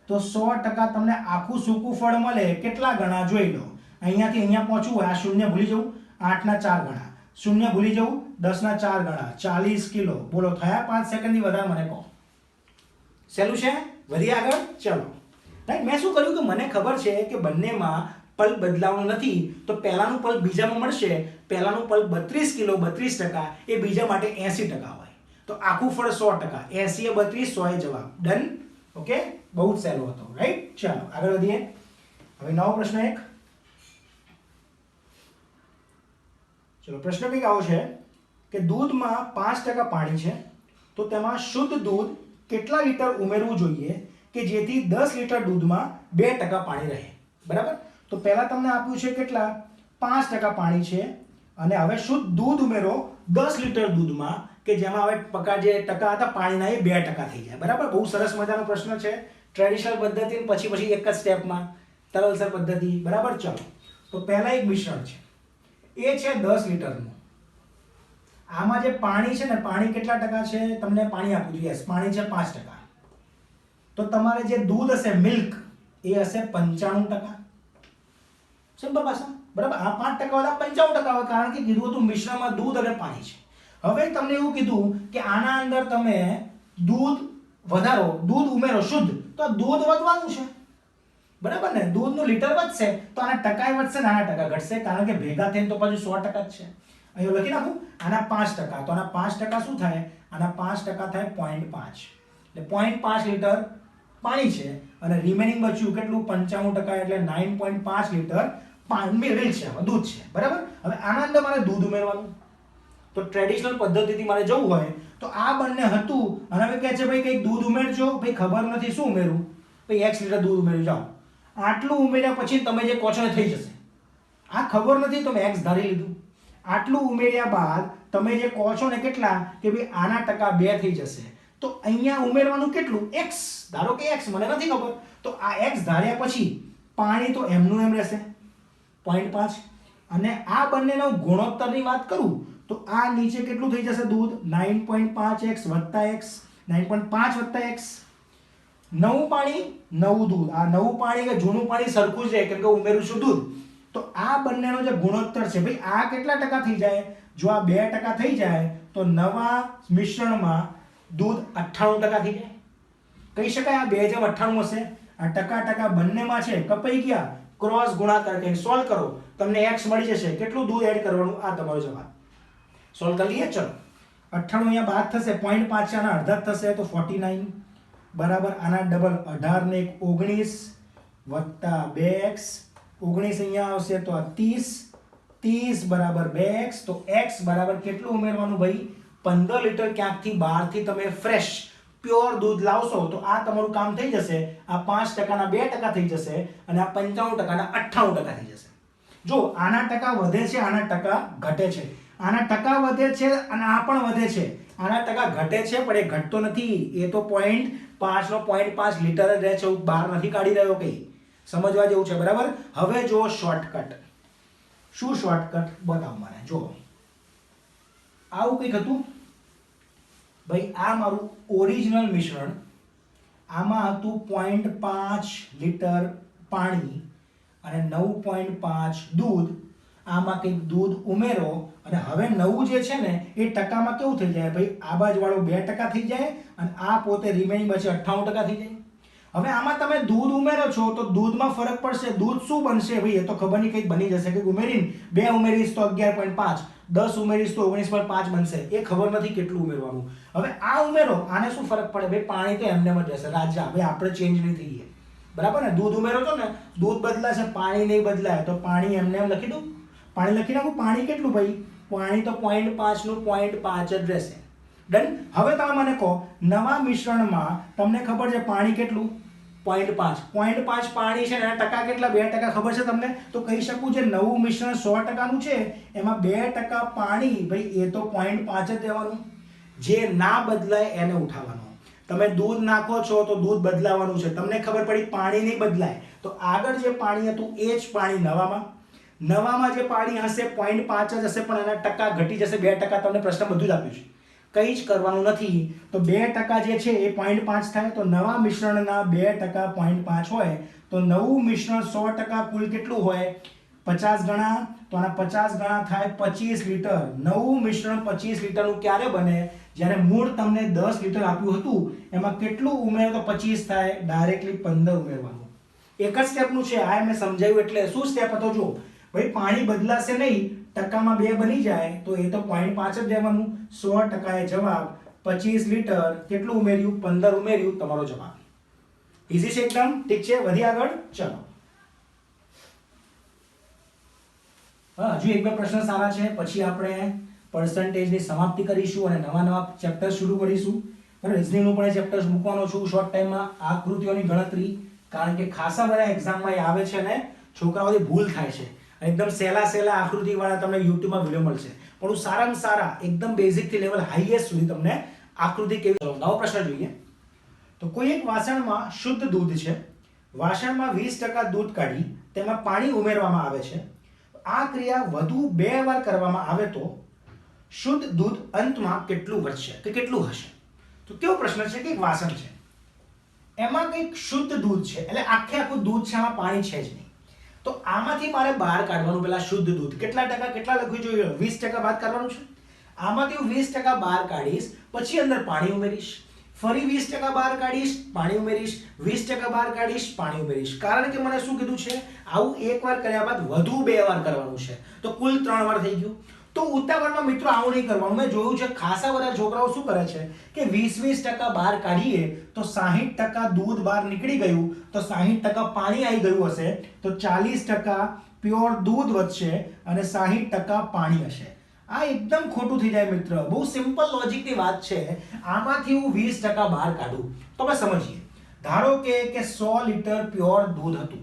તો 100% તમને આખું સૂકું ફળ મળે. કેટલા ગણા જોઈ લો. અહીંયાથી અહીંયા પહોંચવું હોય આ શૂન્ય ભૂલી જવું, 8 ના 4 ગણા, શૂન્ય ભૂલી જવું, 10 ના 4 ગણા, 40 કિલો. બોલો થયા 5 સેકન્ડથી વધારે મને કહો. સહેલું છે? વધીએ આગળ, ચલો. રાઈટ. મેં શું કર્યું કે મને ખબર છે કે બંનેમાં પલ્પ બદલાવાનું નથી, તો પહેલાનું પલ્પ બીજામાં મળશે. પહેલાનું પલ્પ 32 કિલો 32%, એ બીજા માટે 80% હોય. તો આખું ફળ 100%, 80 એ 32, 100 એ જવાબ. ડન. ઓકે, બહુ જ સહેલો હતો, રાઈટ. ચાલો આગળ વધીએ. હવે નવો પ્રશ્ન એક. ચલો પ્રશ્ન કંઈક આવો છે કે દૂધમાં 5% પાણી છે, તો તેમાં શુદ્ધ દૂધ કેટલા લીટર ઉમેરવું જોઈએ કે જેથી 10 લીટર દૂધમાં 2% પાણી રહે, બરાબર. તો પહેલા તમને આપ્યું છે કેટલા? 5% પાણી છે, અને હવે શુદ્ધ દૂધ ઉમેરો 10 લીટર દૂધમાં કે જેમાં હવે પકા જે ટકા હતા પાણીના એ 2% થઈ જાય, બરાબર. બહુ સરસ મજાનો પ્રશ્ન છે. ટ્રેડિશનલ પદ્ધતિ પછી એક જ સ્ટેપમાં તરલસર પદ્ધતિ, બરાબર. ચલો તો પહેલા એક મિશ્રણ છે, એ છે 10 લીટરનું. આમાં જે પાણી છે ને, પાણી કેટલા ટકા છે? તમને પાણી આપ્યું છે, યસ પાણી છે 5%. તો તમારે જે દૂધ હશે મિલ્ક એ હશે 95%. સિમ્પલ ભાષા, બરાબર. આ 5% વાળા 95% હોય, કારણ કે કીધું હતું મિશ્રણમાં દૂધ અને પાણી છે. હવે તમને એવું કીધું કે આના અંદર તમે દૂધ વધારો, દૂધ ઉમેરો શુદ્ધ, તો દૂધ વધવાનું છે, બરાબર ને. દૂધનું લીટર વધશે તો આના ટકા વધશે ને આના ટકા ઘટશે, કારણ કે ભેગા થઈને તો પાછું 100% જ છે. અહીં લખી નાખું આના 5%, તો આના 5% શું થાય? આના 5% થાય 0.5. એટલે 0.5 લીટર પાણી છે, અને રિમેનિંગ બચ્યું કેટલું? 95% એટલે 9.5 લીટર મિલ્ક છે, દૂધ છે, બરાબર. હવે આના અંદર મારે દૂધ ઉમેરવાનું. તો ટ્રેડિશનલ પદ્ધતિથી મારે જવું હોય તો આ બંને હતું અને હવે કહે છે ભાઈ કંઈક દૂધ ઉમેરજો, ભાઈ ખબર નથી શું ઉમેરું, ભાઈ x લીટર દૂધ ઉમેરી જાઓ. આટલું ઉમેર્યા પછી તમે જે કહો છો એ થઈ જશે. આ ખબર નથી તો મેં x ધારી લીધું. આટલું ઉમેર્યા બાદ તમે જે કહો છો ને કેટલા કે ભાઈ આના ટકા 2 થઈ જશે, તો અહીંયા ઉમેરવાનું કેટલું x, ધારો કે x મને નથી ખબર, તો આ x ધાર્યા પછી પાણી તો એમનું એમ રહેશે 0.5 અને આ બંનેનો ગુણોત્તરની વાત કરું તો આ નીચે કેટલું થઈ જશે દૂધ 9.5x વત્તા x 9.5 વત્તા x. નવું પાણી નવું દૂધ, આ નવું પાણી કે જૂનું પાણી સરખું જ રહે કેમ કે ઉમેરું છું દૂધ. તો આ બંનેનો જે ગુણોત્તર છે ભાઈ આ કેટલા ટકા થઈ જાય, જો આ 2% થઈ જાય તો નવા મિશ્રણમાં દૂધ 98% થઈ જાય. કહી શકાય આ 2/98 હશે. આ ટકા બંનેમાં છે કપાઈ ગયા, ક્રોસ ગુણાકાર કરીને સોલ્વ કરો તમને x મળી જશે. કેટલું દૂધ એડ કરવાનું આ તમારો જવાબ. સોલ્વ કરી લઈએ. ચલો 98 અહીંયા બાદ થશે, 0.5 આના અડધા થશે તો 49 બરાબર આના ડબલ 18 ને 19 વત્તા 2x 19 અહીંયા આવશે તો આ 30 બરાબર 2x. તો x બરાબર કેટલું ઉમેરવાનું ભાઈ 15 લીટર ક્યાંકથી બહારથી તમે ફ્રેશ પ્યોર દૂધ લાવશો તો આ તમારું કામ થઈ જશે. આ 5%ના 2% થઈ જશે અને આ 95%ના 98% થઈ જશે. જો આના ટકા વધે છે, આના ટકા ઘટે છે, આના ટકા વધે છે અને આ પણ વધે છે, આના ટકા ઘટે છે પણ એ ઘટતો નથી, એ તો 0.5 નો 0.5 લીટર જ રહે છે, હું બહાર નથી કાઢી રહ્યો કંઈ. સમજવા જેવું છે બરાબર. હવે જો શોર્ટકટ, શું શોર્ટકટ બતાવો મને. જો આવું કંઈક હતું ભાઈ, આ મારું ઓરિજિનલ મિશ્રણ, આમાં હતું 0.5 લીટર પાણી અને 9.5 દૂધ. આમાં કંઈક દૂધ ઉમેરો અને હવે નવું જે છે ને એ ટકામાં કેવું થઈ જાય ભાઈ, આ બાજુવાળો 2% થઈ જાય અને આ પોતે રિમેનિંગ બચે 98% થઈ જાય. હવે આમાં તમે દૂધ ઉમેરો છો તો દૂધમાં ફરક પડશે. દૂધ શું બનશે ભાઈ એ તો ખબર નહીં, કંઈક બની જશે. કંઈક ઉમેરીને 2 ઉમેરીશ તો 11.5, 10 ઉમેરીશ તો 19.5 બનશે, એ ખબર નથી કેટલું ઉમેરવાનું. હવે આ ઉમેરો, આને શું ફરક પડે ભાઈ, પાણી તો એમને જ રહેશે રાજા, ભાઈ આપણે ચેન્જ નહીં થઈએ બરાબર ને. દૂધ ઉમેરો છો ને, દૂધ બદલાશે, પાણી નહીં બદલાય, તો પાણી એમને એમ લખી દઉં, પાણી લખી નાખું. પાણી કેટલું ભાઈ, પાણી તો 0.5 નું 0.5 જ રહેશે. ડન. હવે તમે મને કહો નવા મિશ્રણમાં તમને ખબર છે પાણી કેટલું 0.5 પાણી છે ને એના ટકા કેટલા 2% ખબર છે તમને, તો કહી શકું જે નવું મિશ્રણ 100% નું છે એમાં 2% પાણી, ભાઈ એ તો 0.5 જ દેવાનું. જે ના બદલાય એને ઉઠાવવાનું. તમે દૂધ નાખો છો તો દૂધ બદલાવાનું છે, તમને ખબર પડી પાણી નહીં બદલાય તો આગળ જે પાણી હતું એ જ પાણી નવામાં જે પાણી હશે 0.5 જ હશે પણ એના ટકા ઘટી જશે 2%. તમને પ્રશ્ન બધું જ આપ્યું છે, કંઈ જ કરવાનું નથી. તો 2% જે છે એ 0.5 થાય, તો નવા મિશ્રણના 2% 0.5 હોય તો નવું મિશ્રણ 100% કુલ કેટલું હોય 50 ગણા, તો આના 50 ગણા થાય 25 લીટર. નવું મિશ્રણ 25 લીટરનું ક્યારે બને, જ્યારે મૂળ તમને 10 લીટર આપ્યું હતું એમાં કેટલું ઉમેરો તો 25 થાય, ડાયરેક્ટલી 15 ઉમેરવાનું. એક જ સ્ટેપનું છે આ, મેં સમજાવ્યું. એટલે શું સ્ટેપ હતો જો ભાઈ, પાણી બદલાશે નહીં, ટકામાં 2 બની જાય તો એ તો 0.5 જ દેવાનું. 100% એ જવાબ 25 લીટર કેટલું ઉમેર્યું 15 ઉમેર્યું, તમારો જવાબ. ઈઝી છે એકદમ. ઠીક છે, વધી આગળ. ચલો હા, હજુ એક બે પ્રશ્ન સારા છે, પછી આપણે પર્સન્ટેજની સમાપ્તિ કરીશું અને નવા ચેપ્ટર શરૂ કરીશું. બરાબર, રિઝનિંગનું પણ ચેપ્ટર્સ મૂકવાનો છું શોર્ટ ટાઈમમાં. આકૃતિઓની ગણતરી, કારણ કે ખાસા બધા એક્ઝામમાં એ આવે છે અને છોકરાઓથી ભૂલ થાય છે. એકદમ સહેલા આકૃતિવાળા તમને યુટ્યુબમાં વિડીયો મળશે, પણ સારામાં સારા એકદમ બેઝિકથી લેવલ હાઈએસ્ટ સુધી તમને આકૃતિ કેવી. નવો પ્રશ્ન જોઈએ. તો કોઈ એક વાસણમાં શુદ્ધ દૂધ છે, વાસણમાં 20% દૂધ કાઢી તેમાં પાણી ઉમેરવામાં આવે છે. આ ક્રિયા વધુ 2 વાર કરવામાં આવે તો શુદ્ધ દૂધ અંતમાં કેટલું વધશે કે કેટલું હશે. તો કેવો પ્રશ્ન છે કે એક વાસણ છે, એમાં કંઈક શુદ્ધ દૂધ છે, એટલે આખું દૂધ છે, આમાં પાણી છે જ નહીં. તો આમાંથી મારે બહાર કાઢવાનું, પેલા શુદ્ધ દૂધ કેટલા ટકા, કેટલા લખવું જોઈએ 20% બહાર કાઢવાનું છે. આમાંથી હું 20% બહાર કાઢીશ, પછી અંદર પાણી ઉમેરીશ, ફરી 20% બહાર કાઢીશ, પાણી ઉમેરીશ, 20% બહાર કાઢીશ, પાણી ઉમેરીશ. કારણ કે મને શું કીધું છે, આવું એકવાર કર્યા બાદ વધુ 2 વાર કરવાનું છે, તો કુલ 3 વાર થઈ ગયું. તો ઉતાવળમાં મિત્રો આવું નહીં કરવાનું. મેં જોયું છે ખાસા બધા છોકરાઓ શું કરે છે કે 20% બહાર કાઢીએ તો 60% દૂધ બહાર નીકળી ગયું, તો 60% પાણી આવી ગયું હશે, તો 40% પ્યોર દૂધ વધશે અને 60% પાણી હશે. આ એકદમ ખોટું થઈ જાય મિત્ર. બહુ સિમ્પલ લોજિકની વાત છે. આમાંથી હું 20% બહાર કાઢું તો આપણે સમજીએ. ધારો કે 100 લીટર પ્યોર દૂધ હતું,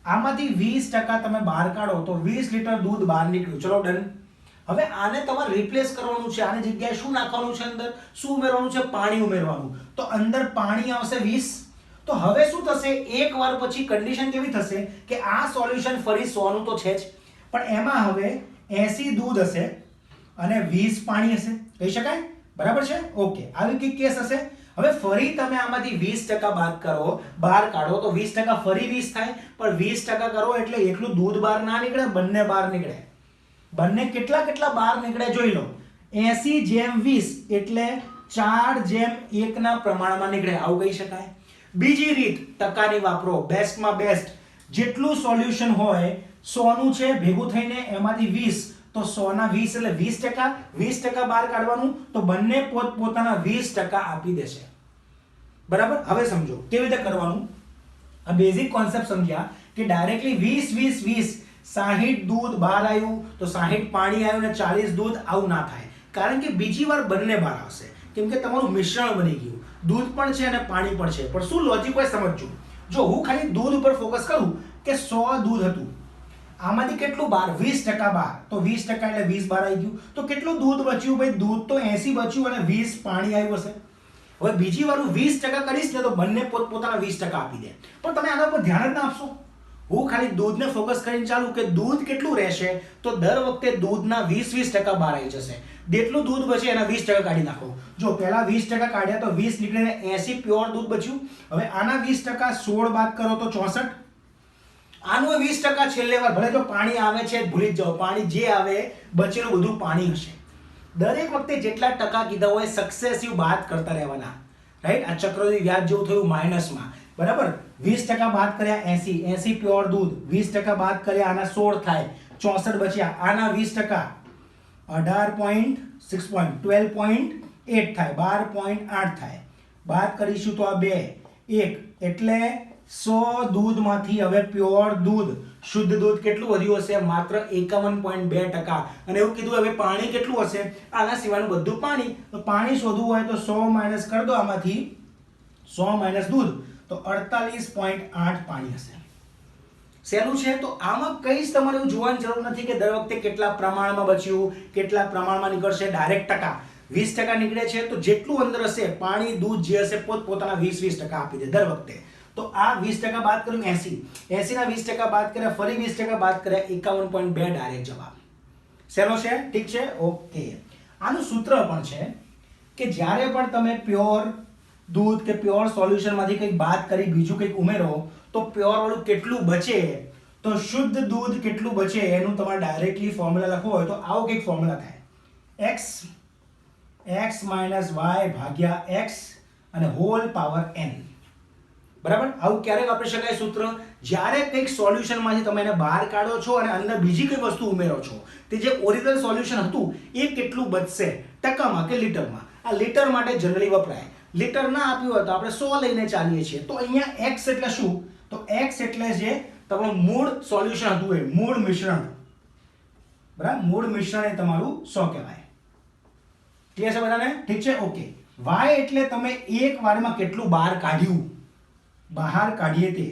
આમાંથી 20% તમે બહાર કાઢો તો 20 લીટર દૂધ બહાર નીકળ્યું. ચલો ડન. હવે આને તમારે રિપ્લેસ કરવાનું છે. આની જગ્યાએ શું નાખવાનું છે? અંદર શું ઉમેરવાનું છે? પાણી ઉમેરવાનું. તો અંદર પાણી આવશે 20. તો હવે શું થશે? એક વાર પછી કન્ડિશન કેવી થશે કે આ સોલ્યુશન ફરી 100 નું તો છે જ, પણ એમાં હવે 80 દૂધ હશે અને 20 પાણી હશે. કહી શકાય? બરાબર છે? ઓકે, આવી કઈ કેસ હશે. હવે ફરી તમે આમાંથી 20% બહાર કાઢો તો 20% ફરી 20 થાય, પણ 20% કરો એટલે એકલું દૂધ બહાર ના નીકળે, બંને બહાર નીકળે. બંને કેટલા બહાર નીકળે જોઈ લો. 80/20 એટલે 4/1 ના પ્રમાણમાં નીકળે. આવું કહી શકાય. બીજી રીત ટકાની વાપરો, બેસ્ટમાં બેસ્ટ. જેટલું સોલ્યુશન હોય 100 નું છે ભેગું થઈને, એમાંથી 20 તો 100 ના 20 એટલે 20%. 20% બહાર કાઢવાનું તો બંને પોતપોતાના 20% આપી દેશે. બરાબર? હવે સમજો કેવી રીતે કરવાનું. આ બેઝિક કોન્સેપ્ટ સમજ્યા કે ડાયરેક્ટલી 20 60 દૂધ બહાર આવ્યું તો 60 પાણી આવ્યું ને 40 દૂધ, આવું ના થાય. કારણ કે બીજી વાર બંને બહાર આવશે, કેમ કે તમારું મિશ્રણ બની ગયું. દૂધ પણ છે અને પાણી પણ છે. પણ શું લોજિક હોય સમજજો. જો હું ખાલી દૂધ ઉપર ફોકસ કરું કે 100 દૂધ હતું, આમાંથી કેટલું બહાર? 20% બહાર. તો 20% એટલે 20 બહાર આવી ગયું. તો કેટલું દૂધ બચ્યું? ભાઈ દૂધ તો 80 બચ્યું અને 20 પાણી આવ્યું હશે. હવે બીજી વાર હું 20% કરીશ ને તો બંને પોતપોતાના 20% આપી દે. પણ તમે આના પર ધ્યાન જ ના આપશો. હું ખાલી દૂધને ફોકસ કરીને ચાલુ કે દૂધ કેટલું રહેશે, તો દર વખતે દૂધના 20% બહાર આવી જશે. જેટલું દૂધ બચે એના 20% કાઢી નાખો. જો પહેલા 20% કાઢ્યા તો 20 નીકળીને 80 પ્યોર દૂધ બચ્યું. હવે આના 20% 16 બાદ કરો તો 64. આનું 20% છેલ્લે વાર, ભલે જો પાણી આવે છે ભૂલી જ જાઓ, પાણી જે આવે બચેલું બધું પાણી હશે. દરેક વખતે જેટલા ટકા કીધા હોય સક્સેસિવ બાદ કરતા રહેવાના. રાઈટ? આ ચક્રવૃદ્ધિ વ્યાજ જેવું થયું માઇનસમાં. બરાબર? 20% બાદ કર્યા 80 પ્યોર દૂધ, 20% બાદ કર્યા આના 16 થાય, 64 બચ્યા. આના 20% 18.6 12.8 થાય, 12.8 થાય. બાદ કરીશું તો આ 2 1 એટલે 100 દૂધમાંથી હવે પ્યોર દૂધ, શુદ્ધ દૂધ કેટલું વધ્યું હશે? માત્ર 51.2%. અને એવું કીધું હવે પાણી કેટલું હશે? આના સિવાયનું બધું પાણી. તો પાણી શોધવું હોય તો 100 માઇનસ કરી દો આમાંથી, 100 માઇનસ દૂધ તો 48.8 પાણી હશે. સહેલું છે. તો આમાં કઈ જ તમારે એવું જોવાની જરૂર નથી કે દર વખતે કેટલા પ્રમાણમાં બચ્યું, કેટલા પ્રમાણમાં નીકળશે. ડાયરેક્ટ ટકા 20% નીકળે છે તો જેટલું અંદર હશે પાણી દૂધ જે હશે પોતપોતાના 20% આપી દે દર વખતે. તો આ 20% બાદ કર્યું 80 ના 20% બાદ કર્યા, ફરી 20% બાદ કર્યા, 51.2 ડાયરેક્ટ જવાબ. સહેલો છે? ઠીક છે? ઓકે. આનું સૂત્ર પણ છે કે જ્યારે પણ તમે પ્યોર દૂધ કે પ્યોર સોલ્યુશનમાંથી કંઈક બાદ કરી બીજું કંઈક ઉમેરો તો પ્યોર વાળું કેટલું બચે, તો શુદ્ધ દૂધ કેટલું બચે એનું તમારે ડાયરેક્ટલી ફોર્મ્યુલા લખવો હોય તો આવો કંઈક ફોર્મ્યુલા થાય. x y ભાગ્યા x અને હોલ પાવર n. બરાબર? આવું ક્યારે વાપરી શકાય સૂત્ર? જ્યારે કંઈક સોલ્યુશનમાંથી તમે એને બહાર કાઢો છો અને અંદર બીજી કઈ વસ્તુ ઉમેરો છો, તે જે ઓરિજિનલ સોલ્યુશન હતું એ કેટલું બચશે ટકામાં કે લીટરમાં. આ લીટર માટે જનરલી વપરાય. લીટર ના આપ્યું હોય તો આપણે 100 લઈને ચાલીએ છીએ. તો અહીંયા x એટલે શું? તો x એટલે જે તમારું મૂળ સોલ્યુશન હતું એ મૂળ મિશ્રણ. બરાબર? મૂળ મિશ્રણ એ તમારું 100 કહેવાય. ક્લિયર છે બધાને? ઠીક છે? ઓકે. y એટલે તમે એક વારમાં કેટલું બહાર કાઢ્યું, બહાર કાઢીએ તે.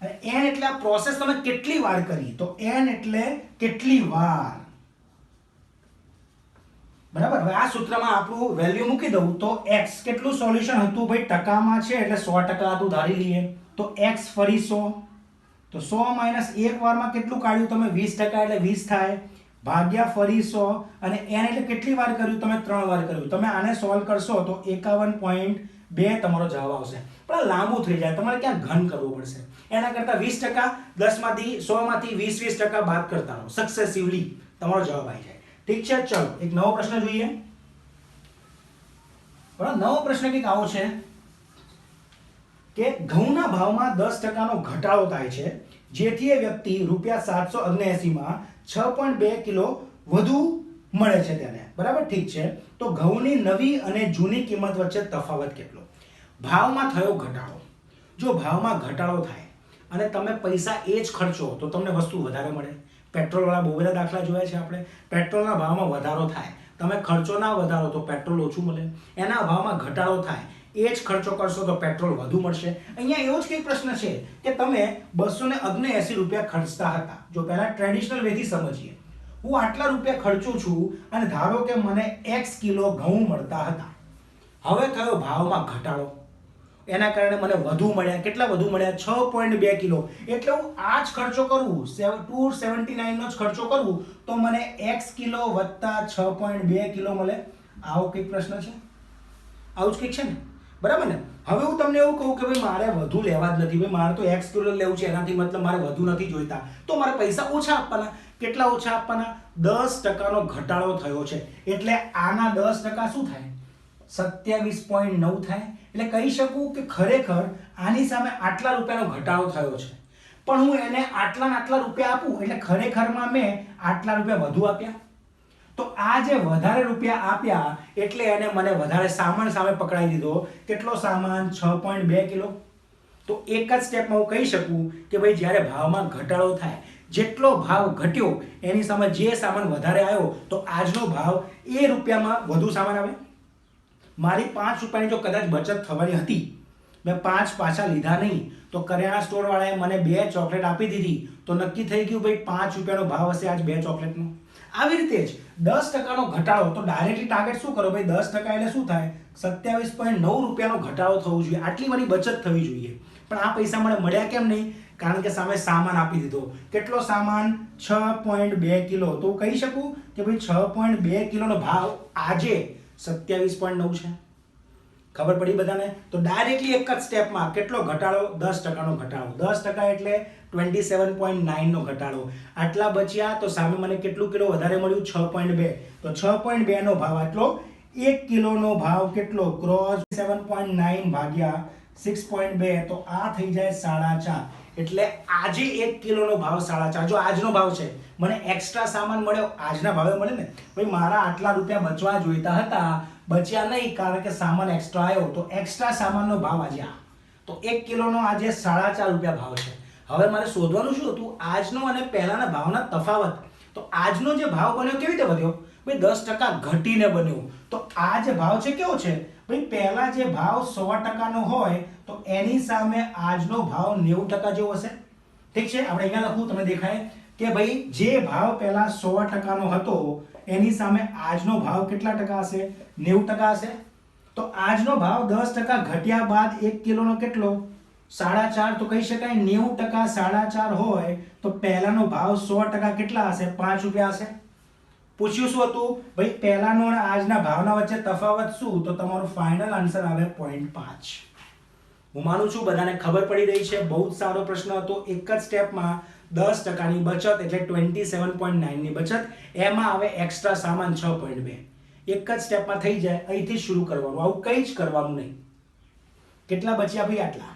અને n એટલે આ પ્રોસેસ તમે કેટલી વાર કરી, તો n એટલે કેટલી વાર. બરાબર? હવે આ સૂત્રમાં આપણું વેલ્યુ મૂકી દઉં તો x કેટલું સોલ્યુશન હતું ભાઈ ટકામાં છે એટલે 100% હતું ધારી લઈએ. તો x ફરી 100, તો 100 માઇનસ એક વારમાં કેટલું કાઢ્યું તમે? 20% એટલે 20 થાય, ભાગ્યા ફરી 100 અને n એટલે કેટલી વાર કર્યું તમે? 3 વાર કર્યું. તમે આને સોલ્વ કરશો તો 51.2 તમારો જવાબ આવશે. પણ લાંબુ થઈ જાય, તમારે ક્યાં ઘન કરવું પડશે. એના કરતા 20% 10 માંથી 100 માંથી 20% બાદ કરતા રહો, સક્સેસિવલી તમારો જવાબ આવી જાય. ઠીક છે? ચલો એક નવો પ્રશ્ન જોઈએ. બરાબર? નવો પ્રશ્ન કંઈક આવો છે કે ઘઉંના ભાવમાં 10% નો ઘટાડો થાય છે, જેથી એ વ્યક્તિ ₹779 માં 6.2 કિલો વધુ મળે છે તેને. બરાબર? ઠીક છે. તો ઘઉંની નવી અને જૂની કિંમત વચ્ચે તફાવત કેટલો? ભાવમાં થયો ઘટાડો. જો ભાવમાં ઘટાડો થાય અને તમે પૈસા એ જ ખર્ચો તો તમને વસ્તુ વધારે મળે. પેટ્રોલવાળા બહુ બધા દાખલા જોયા છે આપણે. પેટ્રોલના ભાવમાં વધારો થાય, તમે ખર્ચો ના વધારો તો પેટ્રોલ ઓછું મળે, એના ભાવમાં ઘટાડો થાય એ જ ખર્ચો કરશો તો પેટ્રોલ વધુ મળશે. અહીંયા એવો જ કંઈક પ્રશ્ન છે કે તમે 279 રૂપિયા ખર્ચતા હતા. જો પહેલા ટ્રેડિશનલ વેથી સમજીએ, હું આટલા રૂપિયા ખર્ચું છું અને ધારો કે મને x કિલો ઘઉં મળતા હતા. હવે થયો ભાવમાં ઘટાડો, એના કારણે મને વધુ મળ્યા. કેટલા વધુ મળ્યા? 6.2 કિલો. એટલે હું આ જ ખર્ચો કરું, 279 નો જ ખર્ચો કરું તો મને x કિલો વત્તા 6.2 કિલો મળે. આવો કંઈક પ્રશ્ન છે, આવું જ કંઈક છે ને, બરાબર ને? હવે હું તમને એવું કહું કે ભાઈ મારે વધુ લેવા જ નથી, ભાઈ મારે તો x કિલો લેવું છે, એનાથી મતલબ મારે વધુ નથી જોઈતા, તો મારે પૈસા ઓછા આપવાના. કેટલા ઓછા આપવાના? 10% ઘટાડો થયો છે, એટલે આના 10% શું થાય? 27.9 થાય. એટલે કહી શકું કે ખરેખર આની સામે આટલા રૂપિયાનો ઘટાડો થયો છે, પણ હું એને આટલા ને આટલા રૂપિયા આપું એટલે ખરેખરમાં મેં આટલા રૂપિયા વધુ આપ્યા. તો આ જે વધારે રૂપિયા આપ્યા એટલે એને મને વધારે સામાન સામે પકડાઈ દીધો. કેટલો સામાન? 6.2 કિલો. તો એક જ સ્ટેપમાં હું કહી શકું કે ભાઈ જ્યારે ભાવમાં ઘટાડો થાય, જેટલો ભાવ ઘટ્યો એની સામે જે સામાન વધારે આવ્યો તો આજનો ભાવ એ રૂપિયામાં વધુ સામાન આવે. મારી 5 રૂપિયાની જો કદાચ બચત થવાની હતી, મેં 5 પાછા લીધા નહીં, તો કરિયાણા સ્ટોર વાળાએ મને 2 ચોકલેટ આપી દીધી, તો નક્કી થઈ ગયું ભાઈ 5 રૂપિયાનો ભાવ હશે આજ 2 ચોકલેટનો. આવી રીતે જ 10%નો ઘટાડો, તો ડાયરેક્ટલી ટાર્ગેટ શું કરો ભાઈ? 10% એટલે શું થાય? 27.9 રૂપિયાનો ઘટાડો થવો જોઈએ, આટલી મારી બચત થવી જોઈએ. પણ આ પૈસા મને મળ્યા કેમ નહીં? કારણ કે સામે સામાન આપી દીધો. કેટલો સામાન? 6.2 કિલો. તો કહી શકું કે ભાઈ 6.2 કિલોનો ભાવ આજે 27.9 છે. ખબર પડી બધાને? તો ડાયરેક્ટલી એક જ સ્ટેપમાં કેટલો ઘટાડો? 10%નો ઘટાડો. 10% એટલે 27.9 નો ઘટાડો. આટલા બચ્યા તો સામે મને કેટલું કિલો વધારે મળ્યું? 6.2. તો 6.2 નો ભાવ આટલો. 1 કિલોનો ભાવ કેટલો? ક્રોસ 7.9 ભાગ્યા 6.2, તો આ થઈ જાય 4.5. એટલે આજે 1 કિલોનો ભાવ 4.5. જો આજનો ભાવ છે, મને એક્સ્ટ્રા સામાન મળ્યો, આજના ભાવે મળે ને. ભાઈ મારા આટલા રૂપિયા બચવા જોઈતા હતા, બચ્યા નહીં કારણ કે સામાન એક્સ્ટ્રા આવ્યો, તો એક્સ્ટ્રા સામાનનો ભાવ આજે આ. તો 1 કિલોનો આજે 4.5 રૂપિયા ભાવ છે. હવે મારે શોધવાનું શું હતું? આજનો અને પહેલાના ભાવના તફાવત. તો આજનો જે ભાવ બન્યો કેવી રીતે વધ્યો? ભાઈ 10% ઘટીને બન્યો. તો આ જે ભાવ છે કેવો છે? ભાઈ પહેલા જે ભાવ 100%નો હોય તો એની સામે આજનો ભાવ 90% જેવો હશે. ઠીક છે, આપણે અહીંયા લખું, તમને દેખાય કે ભાઈ જે ભાવ પહેલા 100%નો હતો એની સામે આજનો ભાવ કેટલા ટકા હશે? 90% હશે. તો આજનો ભાવ 10% ઘટ્યા બાદ 1 કિલોનો કેટલો? 4.5. તો કહી શકાય 90% 4.5 હોય તો પહેલાનો ભાવ 100% કેટલા હશે? 5 રૂપિયા હશે. પૂછ્યું શું હતું? ભાઈ પહેલાનો અને આજના ભાવના વચ્ચે તફાવત શું? તો તમારો ફાઇનલ આન્સર આવે 0.5. હું માનું છું બધાને ખબર પડી રહી છે. બહુ જ સારો પ્રશ્ન હતો. એક જ સ્ટેપમાં 10%ની બચત એટલે 27.9 ની બચત, એમાં આવે એક્સ્ટ્રા સામાન 6.2. એક જ સ્ટેપમાં થઈ જાય. અહીંથી શરૂ કરવાનું, આવું કંઈ જ કરવાનું નહીં. કેટલા બચ્યા ભાઈ? આટલા.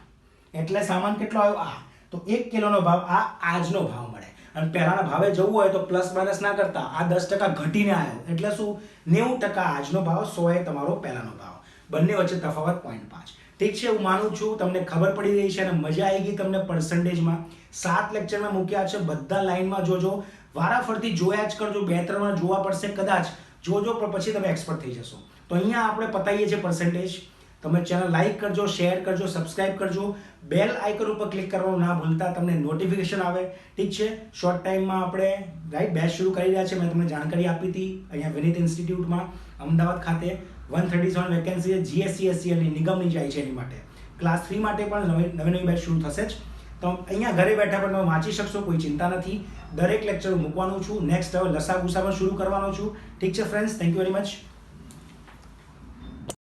એટલે સામાન કેટલો આવ્યો? આ. તો 1 કિલોનો ભાવ આ આજનો ભાવ મળે. અને પહેલાના ભાવે જવું હોય તો પ્લસ માઇનસ ના કરતા આ 10% ઘટીને આવ્યો, એટલે શું? 90% આજનો ભાવ, 100 એ તમારો પહેલાનો ભાવ. બંને વચ્ચે તફાવત 0.5. ઠીક છે, હું માનું છું તમને ખબર પડી રહી છે અને મજા આવી ગઈ તમને પર્સન્ટેજમાં. 7 લેક્ચરમાં મૂક્યા છે, બધા લાઈનમાં જોજો, વારાફરતી જોયા જ કરજો. 2-3 વાર જોવા પડશે કદાચ, જોજો, પણ પછી તમે એક્સપર્ટ થઈ જશો. તો અહીંયા આપણે પતાવીએ છીએ પર્સન્ટેજ. તમે ચેનલ લાઈક કરજો, શેર કરજો, સબસ્ક્રાઇબ કરજો, બેલ આઇકન ઉપર ક્લિક કરવાનું ના ભૂલતા, તમને નોટિફિકેશન આવે. ઠીક છે, શોર્ટ ટાઈમમાં આપણે રાઈટ બેચ શરૂ કરી રહ્યા છે. મેં તમને જાણકારી આપી હતી અહીંયા વિનીત ઇન્સ્ટિટ્યૂટમાં અમદાવાદ ખાતે. 137 વેકેન્સી છે, જીએસસી એસસી અને નિગમની જાય છે એની માટે. ક્લાસ 3 માટે પણ નવી બેચ શરૂ થશે જ. તો અહીંયા ઘરે બેઠા પણ તમે વાંચી શકશો, કોઈ ચિંતા નથી. દરેક લેક્ચર મૂકવાનું છું. નેક્સ્ટ હવે લસા ગુસા પણ શરૂ કરવાનો છું. ઠીક છે friends, thank you very much.